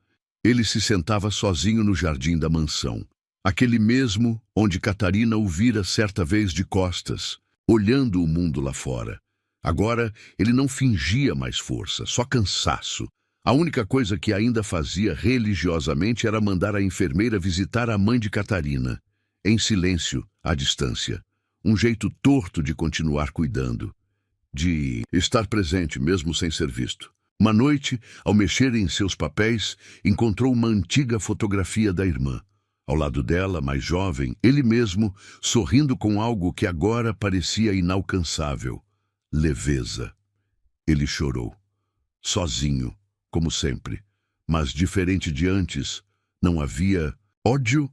Ele se sentava sozinho no jardim da mansão, aquele mesmo onde Catarina o vira certa vez de costas, olhando o mundo lá fora. Agora, ele não fingia mais força, só cansaço. A única coisa que ainda fazia religiosamente era mandar a enfermeira visitar a mãe de Catarina, em silêncio, à distância. Um jeito torto de continuar cuidando, de estar presente mesmo sem ser visto. Uma noite, ao mexer em seus papéis, encontrou uma antiga fotografia da irmã. Ao lado dela, mais jovem, ele mesmo, sorrindo com algo que agora parecia inalcançável. Leveza. Ele chorou. Sozinho. Como sempre, mas diferente de antes, não havia ódio,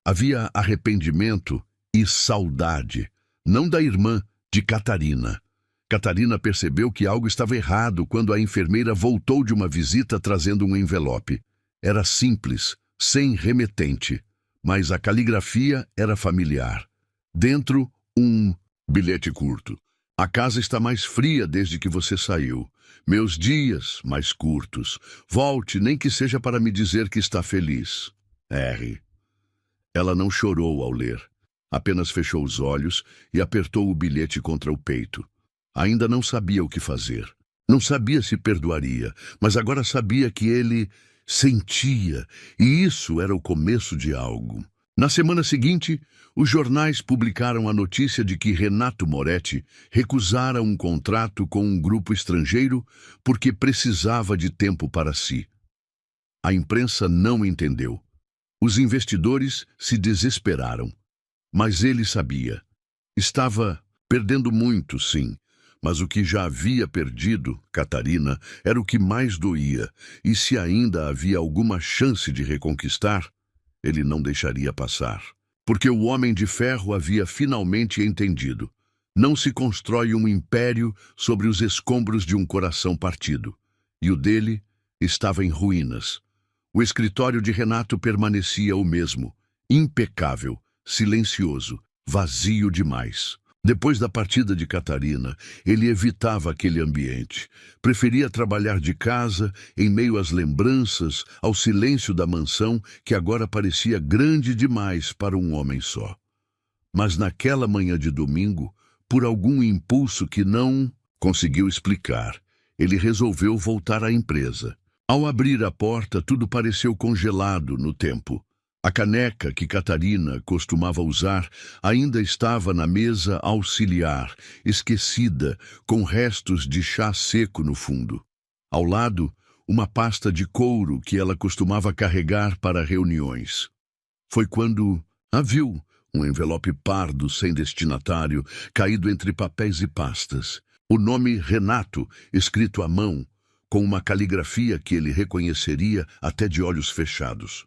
havia arrependimento e saudade, não da irmã, de Catarina. Catarina percebeu que algo estava errado quando a enfermeira voltou de uma visita trazendo um envelope. Era simples, sem remetente, mas a caligrafia era familiar. Dentro, um bilhete curto. A casa está mais fria desde que você saiu. Meus dias mais curtos. Volte, nem que seja para me dizer que está feliz. R. Ela não chorou ao ler. Apenas fechou os olhos e apertou o bilhete contra o peito. Ainda não sabia o que fazer. Não sabia se perdoaria, mas agora sabia que ele sentia, e isso era o começo de algo. Na semana seguinte, os jornais publicaram a notícia de que Renato Moretti recusara um contrato com um grupo estrangeiro porque precisava de tempo para si. A imprensa não entendeu. Os investidores se desesperaram. Mas ele sabia. Estava perdendo muito, sim. Mas o que já havia perdido, Catarina, era o que mais doía, e se ainda havia alguma chance de reconquistar, ele não deixaria passar. Porque o Homem de Ferro havia finalmente entendido. Não se constrói um império sobre os escombros de um coração partido. E o dele estava em ruínas. O escritório de Renato permanecia o mesmo, impecável, silencioso, vazio demais. Depois da partida de Catarina, ele evitava aquele ambiente. Preferia trabalhar de casa, em meio às lembranças, ao silêncio da mansão, que agora parecia grande demais para um homem só. Mas naquela manhã de domingo, por algum impulso que não conseguiu explicar, ele resolveu voltar à empresa. Ao abrir a porta, tudo pareceu congelado no tempo. A caneca que Catarina costumava usar ainda estava na mesa auxiliar, esquecida, com restos de chá seco no fundo. Ao lado, uma pasta de couro que ela costumava carregar para reuniões. Foi quando a viu, um envelope pardo sem destinatário, caído entre papéis e pastas. O nome Renato, escrito à mão, com uma caligrafia que ele reconheceria até de olhos fechados.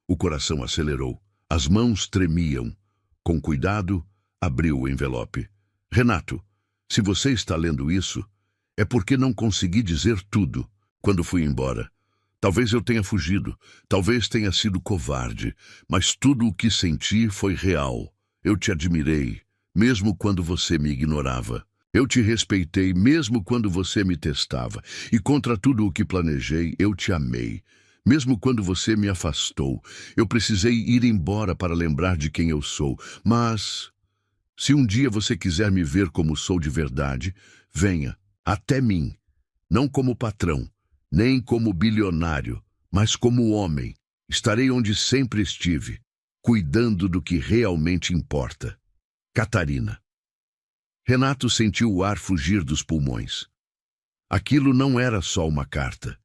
O coração acelerou. As mãos tremiam. Com cuidado, abriu o envelope. Renato, se você está lendo isso, é porque não consegui dizer tudo quando fui embora. Talvez eu tenha fugido, talvez tenha sido covarde, mas tudo o que senti foi real. Eu te admirei, mesmo quando você me ignorava. Eu te respeitei, mesmo quando você me testava. E contra tudo o que planejei, eu te amei. Mesmo quando você me afastou, eu precisei ir embora para lembrar de quem eu sou. Mas, se um dia você quiser me ver como sou de verdade, venha, até mim. Não como patrão, nem como bilionário, mas como homem. Estarei onde sempre estive, cuidando do que realmente importa. Catarina. Renato sentiu o ar fugir dos pulmões. Aquilo não era só uma carta.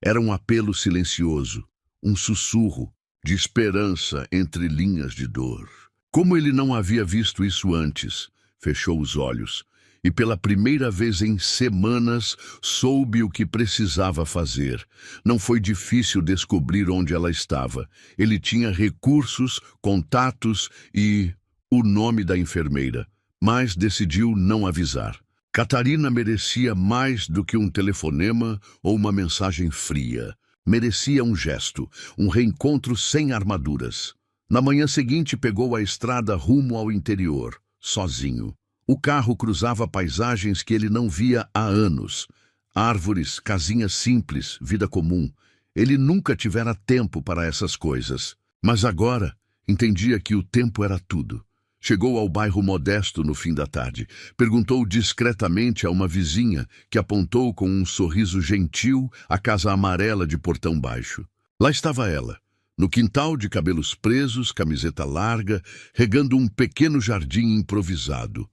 Era um apelo silencioso, um sussurro de esperança entre linhas de dor. Como ele não havia visto isso antes, fechou os olhos e pela primeira vez em semanas soube o que precisava fazer. Não foi difícil descobrir onde ela estava. Ele tinha recursos, contatos e o nome da enfermeira, mas decidiu não avisar. Catarina merecia mais do que um telefonema ou uma mensagem fria. Merecia um gesto, um reencontro sem armaduras. Na manhã seguinte pegou a estrada rumo ao interior, sozinho. O carro cruzava paisagens que ele não via há anos. Árvores, casinhas simples, vida comum. Ele nunca tivera tempo para essas coisas. Mas agora entendia que o tempo era tudo. Chegou ao bairro modesto no fim da tarde. Perguntou discretamente a uma vizinha, que apontou com um sorriso gentil a casa amarela de portão baixo. Lá estava ela, no quintal de cabelos presos, camiseta larga, regando um pequeno jardim improvisado.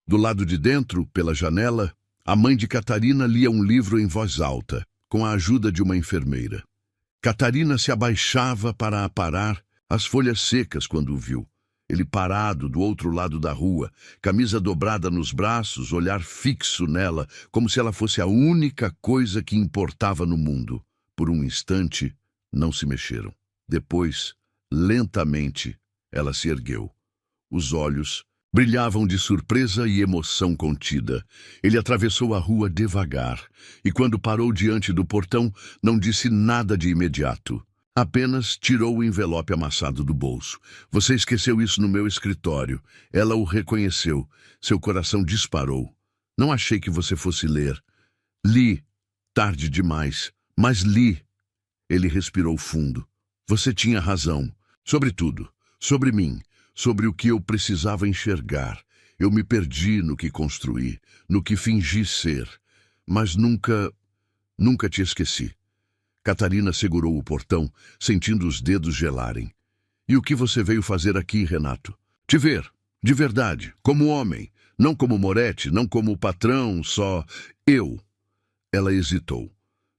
Do lado de dentro, pela janela, a mãe de Catarina lia um livro em voz alta, com a ajuda de uma enfermeira. Catarina se abaixava para aparar as folhas secas quando o viu. Ele parado do outro lado da rua, camisa dobrada nos braços, olhar fixo nela, como se ela fosse a única coisa que importava no mundo. Por um instante, não se mexeram. Depois, lentamente, ela se ergueu. Os olhos brilhavam de surpresa e emoção contida. Ele atravessou a rua devagar, e quando parou diante do portão, não disse nada de imediato. Apenas tirou o envelope amassado do bolso. Você esqueceu isso no meu escritório. Ela o reconheceu. Seu coração disparou. Não achei que você fosse ler. Li. Tarde demais. Mas li. Ele respirou fundo. Você tinha razão. Sobre tudo. Sobre mim. Sobre o que eu precisava enxergar. Eu me perdi no que construí. No que fingi ser. Mas nunca te esqueci. Catarina segurou o portão, sentindo os dedos gelarem. E o que você veio fazer aqui, Renato? Te ver, de verdade, como homem, não como Moretti, não como patrão, só eu. Ela hesitou,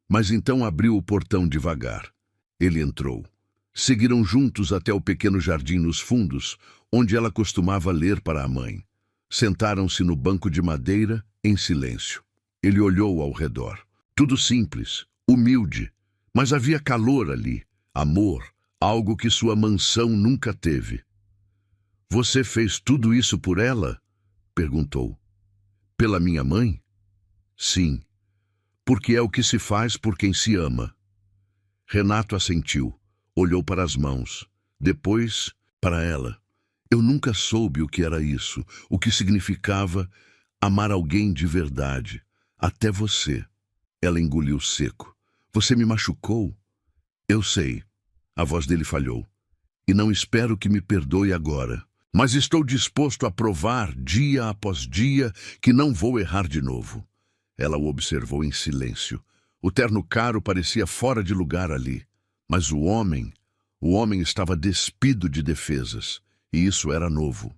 mas então abriu o portão devagar. Ele entrou. Seguiram juntos até o pequeno jardim nos fundos, onde ela costumava ler para a mãe. Sentaram-se no banco de madeira, em silêncio. Ele olhou ao redor. Tudo simples, humilde. Mas havia calor ali, amor, algo que sua mansão nunca teve. Você fez tudo isso por ela? Perguntou. Pela minha mãe? Sim, porque é o que se faz por quem se ama. Renato assentiu, olhou para as mãos, depois para ela. Eu nunca soube o que era isso, o que significava amar alguém de verdade, até você. Ela engoliu seco. Você me machucou? Eu sei. A voz dele falhou. E não espero que me perdoe agora. Mas estou disposto a provar, dia após dia, que não vou errar de novo. Ela o observou em silêncio. O terno caro parecia fora de lugar ali. Mas o homem estava despido de defesas. E isso era novo.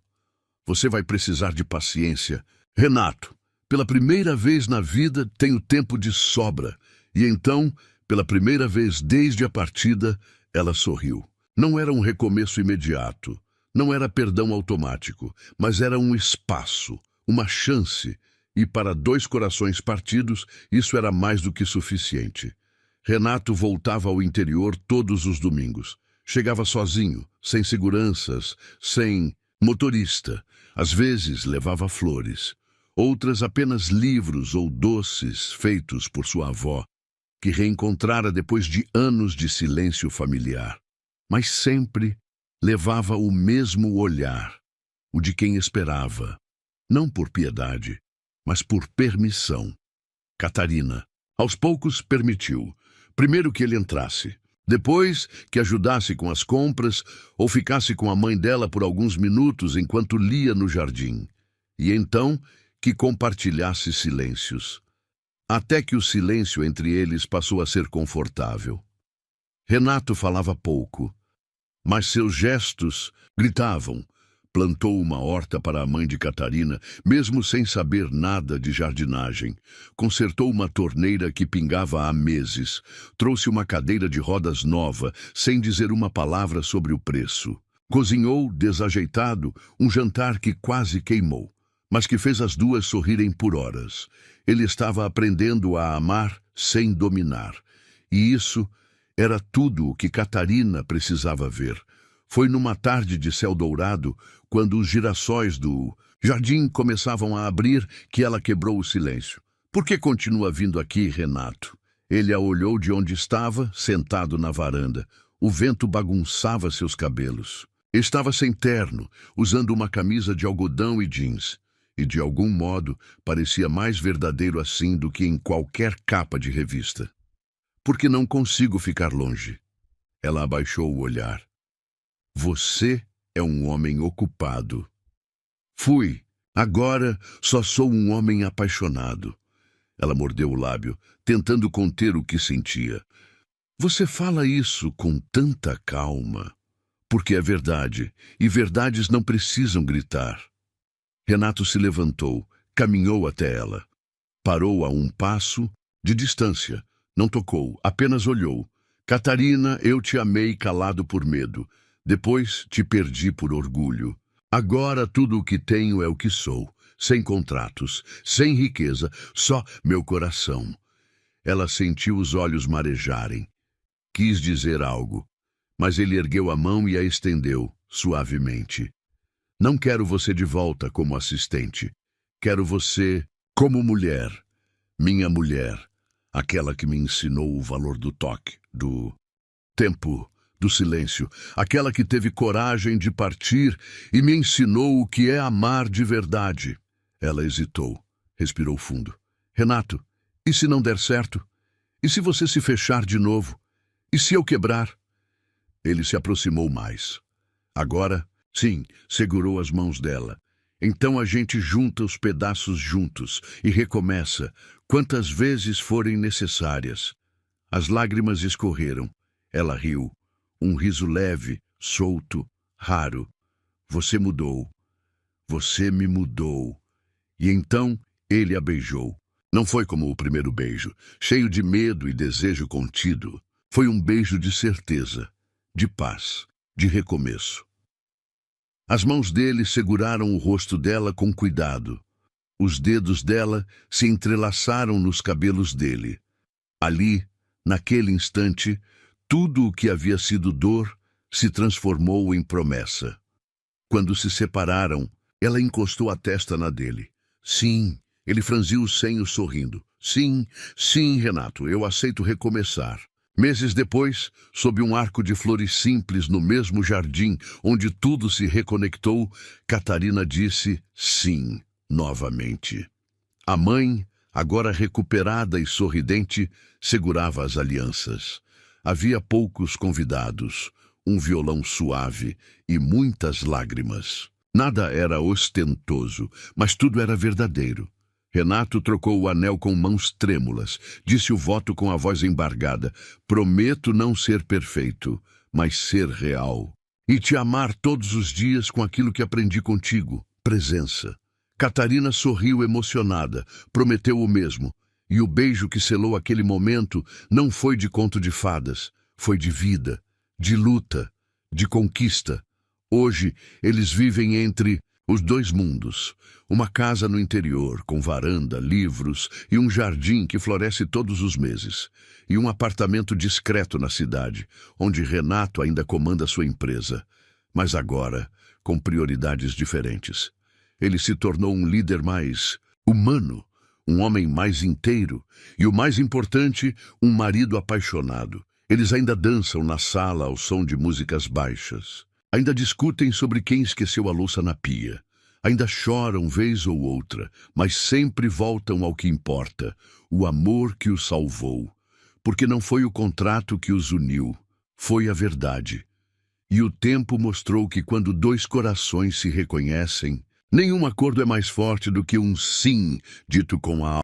Você vai precisar de paciência. Renato, pela primeira vez na vida tenho tempo de sobra. E então, pela primeira vez desde a partida, ela sorriu. Não era um recomeço imediato, não era perdão automático, mas era um espaço, uma chance. E para 2 corações partidos, isso era mais do que suficiente. Renato voltava ao interior todos os domingos. Chegava sozinho, sem seguranças, sem motorista. Às vezes levava flores, outras apenas livros ou doces feitos por sua avó, que reencontrara depois de anos de silêncio familiar. Mas sempre levava o mesmo olhar, o de quem esperava, não por piedade, mas por permissão. Catarina, aos poucos, permitiu. Primeiro que ele entrasse, depois que ajudasse com as compras ou ficasse com a mãe dela por alguns minutos enquanto lia no jardim. E então que compartilhasse silêncios, até que o silêncio entre eles passou a ser confortável. Renato falava pouco, mas seus gestos gritavam. Plantou uma horta para a mãe de Catarina, mesmo sem saber nada de jardinagem. Consertou uma torneira que pingava há meses. Trouxe uma cadeira de rodas nova, sem dizer uma palavra sobre o preço. Cozinhou, desajeitado, um jantar que quase queimou, mas que fez as duas sorrirem por horas. Ele estava aprendendo a amar sem dominar. E isso era tudo o que Catarina precisava ver. Foi numa tarde de céu dourado, quando os girassóis do jardim começavam a abrir, que ela quebrou o silêncio. Por que continua vindo aqui, Renato? Ele a olhou de onde estava, sentado na varanda. O vento bagunçava seus cabelos. Estava sem terno, usando uma camisa de algodão e jeans. E de algum modo parecia mais verdadeiro assim do que em qualquer capa de revista. Porque não consigo ficar longe. Ela abaixou o olhar. Você é um homem ocupado. Fui. Agora só sou um homem apaixonado. Ela mordeu o lábio, tentando conter o que sentia. Você fala isso com tanta calma. Porque é verdade, e verdades não precisam gritar. Renato se levantou, caminhou até ela. Parou a um passo de distância. Não tocou, apenas olhou. Catarina, eu te amei calado por medo. Depois te perdi por orgulho. Agora tudo o que tenho é o que sou, sem contratos, sem riqueza, só meu coração. Ela sentiu os olhos marejarem. Quis dizer algo, mas ele ergueu a mão e a estendeu, suavemente. Não quero você de volta como assistente. Quero você como mulher. Minha mulher. Aquela que me ensinou o valor do toque, do tempo, do silêncio, aquela que teve coragem de partir e me ensinou o que é amar de verdade. Ela hesitou, respirou fundo. Renato, e se não der certo? E se você se fechar de novo? E se eu quebrar? Ele se aproximou mais. Agora, sim, segurou as mãos dela. Então a gente junta os pedaços juntos e recomeça, quantas vezes forem necessárias. As lágrimas escorreram. Ela riu. Um riso leve, solto, raro. Você mudou. Você me mudou. E então ele a beijou. Não foi como o primeiro beijo, cheio de medo e desejo contido. Foi um beijo de certeza, de paz, de recomeço. As mãos dele seguraram o rosto dela com cuidado. Os dedos dela se entrelaçaram nos cabelos dele. Ali, naquele instante, tudo o que havia sido dor se transformou em promessa. Quando se separaram, ela encostou a testa na dele. Sim, ele franziu os senhos sorrindo. Sim, sim, Renato, eu aceito recomeçar. Meses depois, sob um arco de flores simples no mesmo jardim onde tudo se reconectou, Catarina disse sim, novamente. A mãe, agora recuperada e sorridente, segurava as alianças. Havia poucos convidados, um violão suave e muitas lágrimas. Nada era ostentoso, mas tudo era verdadeiro. Renato trocou o anel com mãos trêmulas, disse o voto com a voz embargada. Prometo não ser perfeito, mas ser real. E te amar todos os dias com aquilo que aprendi contigo, presença. Catarina sorriu emocionada, prometeu o mesmo. E o beijo que selou aquele momento não foi de conto de fadas, foi de vida, de luta, de conquista. Hoje, eles vivem entre Os dois mundos. Uma casa no interior, com varanda, livros e um jardim que floresce todos os meses. E um apartamento discreto na cidade, onde Renato ainda comanda sua empresa. Mas agora, com prioridades diferentes. Ele se tornou um líder mais humano, um homem mais inteiro e, o mais importante, um marido apaixonado. Eles ainda dançam na sala ao som de músicas baixas. Ainda discutem sobre quem esqueceu a louça na pia. Ainda choram vez ou outra, mas sempre voltam ao que importa, o amor que os salvou. Porque não foi o contrato que os uniu, foi a verdade. E o tempo mostrou que quando dois corações se reconhecem, nenhum acordo é mais forte do que um sim dito com a